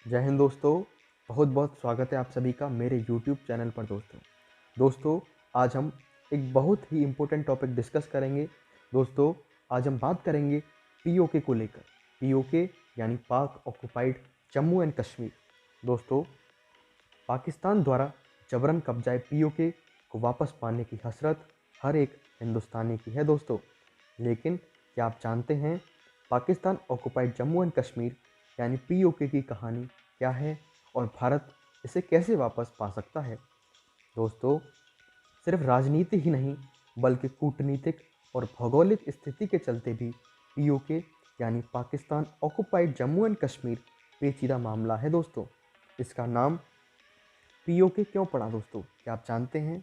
जय हिंद दोस्तों। बहुत बहुत स्वागत है आप सभी का मेरे यूट्यूब चैनल पर दोस्तों आज हम एक बहुत ही इम्पोर्टेंट टॉपिक डिस्कस करेंगे। दोस्तों आज हम बात करेंगे पीओके को लेकर। पीओके यानी पाक ऑक्युपाइड जम्मू एंड कश्मीर। दोस्तों पाकिस्तान द्वारा जबरन कब्जाए पीओके को वापस पाने की हसरत हर एक हिंदुस्तानी की है दोस्तों। लेकिन क्या आप जानते हैं पाकिस्तान ऑक्युपाइड जम्मू एंड कश्मीर यानी पीओके की कहानी क्या है और भारत इसे कैसे वापस पा सकता है? दोस्तों सिर्फ राजनीति ही नहीं बल्कि कूटनीतिक और भौगोलिक स्थिति के चलते भी पीओके यानी पाकिस्तान ऑक्युपाइड जम्मू एंड कश्मीर पेचीदा मामला है दोस्तों। इसका नाम पीओके क्यों पड़ा दोस्तों, क्या आप जानते हैं?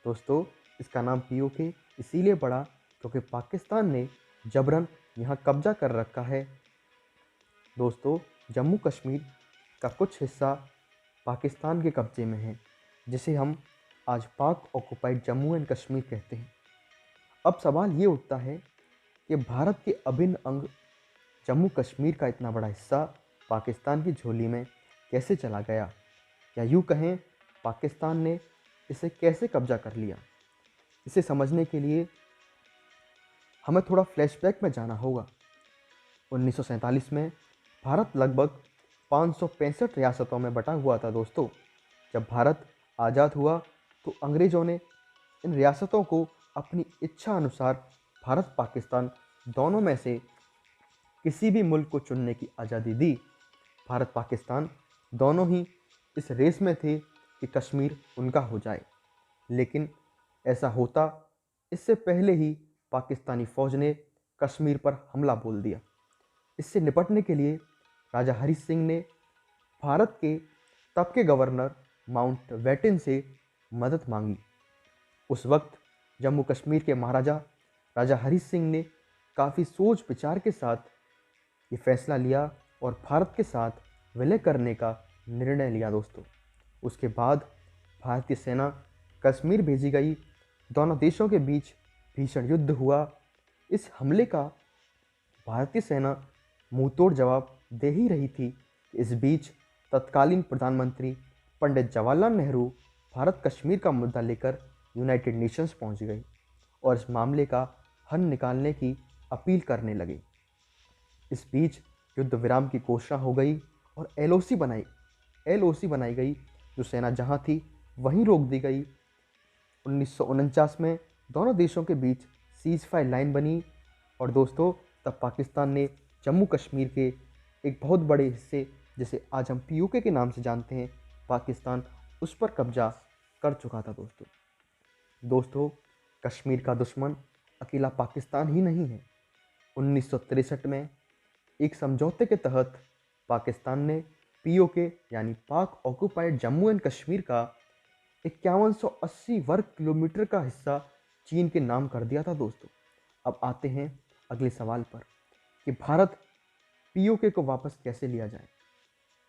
दोस्तों इसका नाम पीओके इसीलिए पड़ा क्योंकि पाकिस्तान ने जबरन यहाँ कब्जा कर रखा है। दोस्तों जम्मू कश्मीर का कुछ हिस्सा पाकिस्तान के कब्जे में है, जिसे हम आज पाक ऑक्युपाइड जम्मू एंड कश्मीर कहते हैं। अब सवाल ये उठता है कि भारत के अभिन्न अंग जम्मू कश्मीर का इतना बड़ा हिस्सा पाकिस्तान की झोली में कैसे चला गया, या यूँ कहें पाकिस्तान ने इसे कैसे कब्जा कर लिया? इसे समझने के लिए हमें थोड़ा फ्लैशबैक में जाना होगा। 1947 में भारत लगभग 565 रियासतों में बटा हुआ था दोस्तों। जब भारत आज़ाद हुआ तो अंग्रेज़ों ने इन रियासतों को अपनी इच्छा अनुसार भारत पाकिस्तान दोनों में से किसी भी मुल्क को चुनने की आज़ादी दी। भारत पाकिस्तान दोनों ही इस रेस में थे कि कश्मीर उनका हो जाए, लेकिन ऐसा होता इससे पहले ही पाकिस्तानी फ़ौज ने कश्मीर पर हमला बोल दिया। इससे निपटने के लिए राजा हरि सिंह ने भारत के तब के गवर्नर माउंट बैटन से मदद मांगी। उस वक्त जम्मू कश्मीर के महाराजा राजा हरि सिंह ने काफ़ी सोच विचार के साथ ये फैसला लिया और भारत के साथ विलय करने का निर्णय लिया दोस्तों। उसके बाद भारतीय सेना कश्मीर भेजी गई। दोनों देशों के बीच भीषण युद्ध हुआ। इस हमले का भारतीय सेना मुंहतोड़ जवाब दे ही रही थी। इस बीच तत्कालीन प्रधानमंत्री पंडित जवाहरलाल नेहरू भारत कश्मीर का मुद्दा लेकर यूनाइटेड नेशंस पहुंच गई और इस मामले का हल निकालने की अपील करने लगे। इस बीच युद्ध विराम की घोषणा हो गई और एलओसी बनाई गई। जो सेना जहां थी वहीं रोक दी गई। 1949 में दोनों देशों के बीच सीज फायर लाइन बनी और दोस्तों तब पाकिस्तान ने जम्मू कश्मीर के एक बहुत बड़े हिस्से, जिसे आज हम पीओके के नाम से जानते हैं, पाकिस्तान उस पर कब्जा कर चुका था दोस्तों कश्मीर का दुश्मन अकेला पाकिस्तान ही नहीं है। 1963 में एक समझौते के तहत पाकिस्तान ने पीओके यानी पाक ऑक्युपाइड जम्मू एंड कश्मीर का 5180 वर्ग किलोमीटर का हिस्सा चीन के नाम कर दिया था दोस्तों। अब आते हैं अगले सवाल पर कि भारत पीओके को वापस कैसे लिया जाए,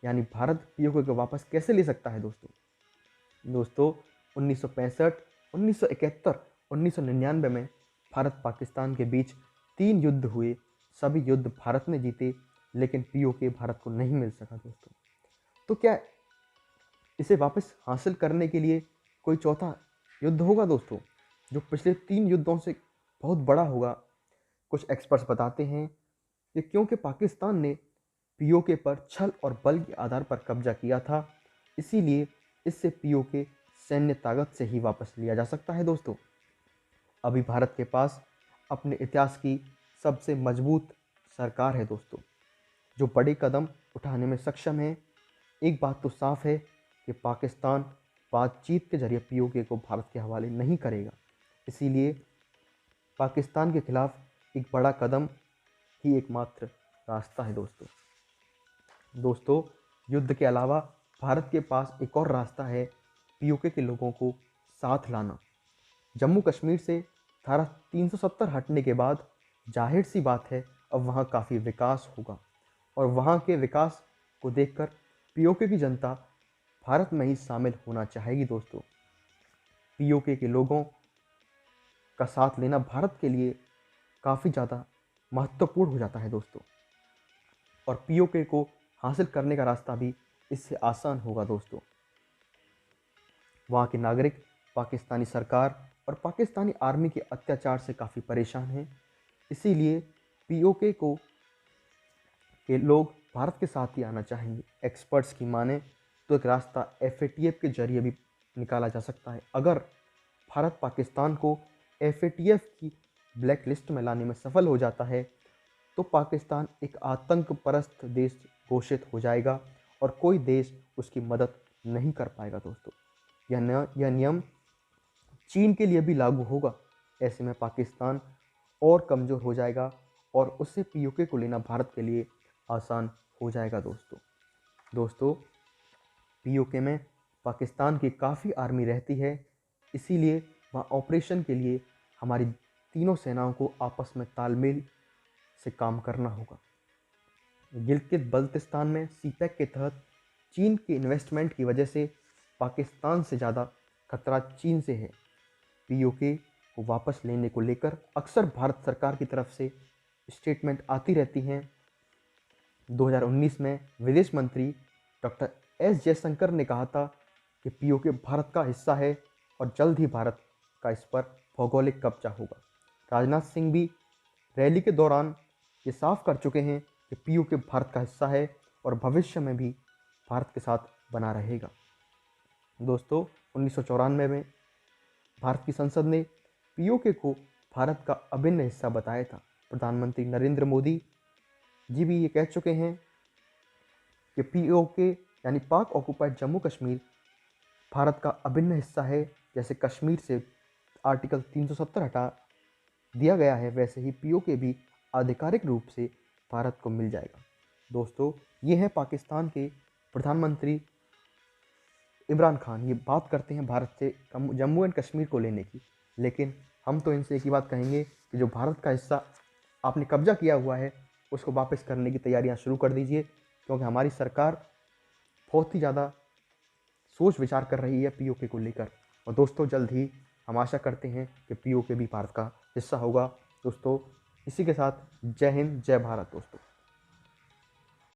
यानी भारत पीओके को वापस कैसे ले सकता है दोस्तों 1965, 1971, 1999 में भारत पाकिस्तान के बीच 3 युद्ध हुए। सभी युद्ध भारत ने जीते, लेकिन पीओके भारत को नहीं मिल सका दोस्तों। तो क्या इसे वापस हासिल करने के लिए कोई चौथा युद्ध होगा दोस्तों, जो पिछले 3 युद्धों से बहुत बड़ा होगा? कुछ एक्सपर्ट्स बताते हैं कि क्योंकि पाकिस्तान ने पीओके पर छल और बल के आधार पर कब्जा किया था, इसीलिए इससे पीओके सैन्य ताकत से ही वापस लिया जा सकता है दोस्तों। अभी भारत के पास अपने इतिहास की सबसे मजबूत सरकार है दोस्तों, जो बड़े कदम उठाने में सक्षम है। एक बात तो साफ है कि पाकिस्तान बातचीत के जरिए पीओके को भारत के हवाले नहीं करेगा। इसीलिए पाकिस्तान के खिलाफ एक बड़ा कदम ही एकमात्र रास्ता है दोस्तों युद्ध के अलावा भारत के पास एक और रास्ता है पीओके के लोगों को साथ लाना। जम्मू कश्मीर से धारा 370 हटने के बाद जाहिर सी बात है अब वहाँ काफ़ी विकास होगा और वहाँ के विकास को देखकर पीओके की जनता भारत में ही शामिल होना चाहेगी दोस्तों। पीओके के लोगों का साथ लेना भारत के लिए काफ़ी ज़्यादा महत्वपूर्ण हो जाता है दोस्तों। और पीओके को हासिल करने का रास्ता भी इससे आसान होगा दोस्तों। वहाँ के नागरिक पाकिस्तानी सरकार और पाकिस्तानी आर्मी के अत्याचार से काफ़ी परेशान हैं। इसीलिए पीओके को के लोग भारत के साथ ही आना चाहेंगे। एक्सपर्ट्स की माने तो एक रास्ता एफएटीएफ के जरिए भी निकाला जा सकता है। अगर भारत पाकिस्तान को एफएटीएफ की ब्लैक लिस्ट में लाने में सफल हो जाता है तो पाकिस्तान एक आतंक परस्त देश घोषित हो जाएगा और कोई देश उसकी मदद नहीं कर पाएगा दोस्तों। यह नियम चीन के लिए भी लागू होगा। ऐसे में पाकिस्तान और कमज़ोर हो जाएगा और उससे पीओके को लेना भारत के लिए आसान हो जाएगा दोस्तों पीओके में पाकिस्तान की काफ़ी आर्मी रहती है, इसीलिए वहाँ ऑपरेशन के लिए हमारी तीनों सेनाओं को आपस में तालमेल से काम करना होगा। गिलगित बल्तिस्तान में सीपैक के तहत चीन के इन्वेस्टमेंट की वजह से पाकिस्तान से ज़्यादा खतरा चीन से है। पीओके को वापस लेने को लेकर अक्सर भारत सरकार की तरफ से स्टेटमेंट आती रहती हैं। 2019 में विदेश मंत्री डॉक्टर एस जयशंकर ने कहा था कि पीओके भारत का हिस्सा है और जल्द ही भारत का इस पर भौगोलिक कब्जा होगा। राजनाथ सिंह भी रैली के दौरान ये साफ कर चुके हैं कि पीओके भारत का हिस्सा है और भविष्य में भी भारत के साथ बना रहेगा। दोस्तों 1994 में भारत की संसद ने पीओके को भारत का अभिन्न हिस्सा बताया था। प्रधानमंत्री नरेंद्र मोदी जी भी ये कह चुके हैं कि पीओके यानी पाक ऑक्युपाइड जम्मू कश्मीर भारत का अभिन्न हिस्सा है। जैसे कश्मीर से आर्टिकल 370 हटा दिया गया है, वैसे ही पीओके भी आधिकारिक रूप से भारत को मिल जाएगा। दोस्तों ये है पाकिस्तान के प्रधानमंत्री इमरान खान। ये बात करते हैं भारत से जम्मू एंड कश्मीर को लेने की, लेकिन हम तो इनसे एक ही बात कहेंगे कि जो भारत का हिस्सा आपने कब्जा किया हुआ है उसको वापस करने की तैयारियां शुरू कर दीजिए, क्योंकि हमारी सरकार बहुत ही ज़्यादा सोच विचार कर रही है पीओके को लेकर। और दोस्तों जल्द ही हम आशा करते हैं कि पीओके भी भारत का हिस्सा होगा। दोस्तों इसी के साथ जय हिंद जय भारत दोस्तों।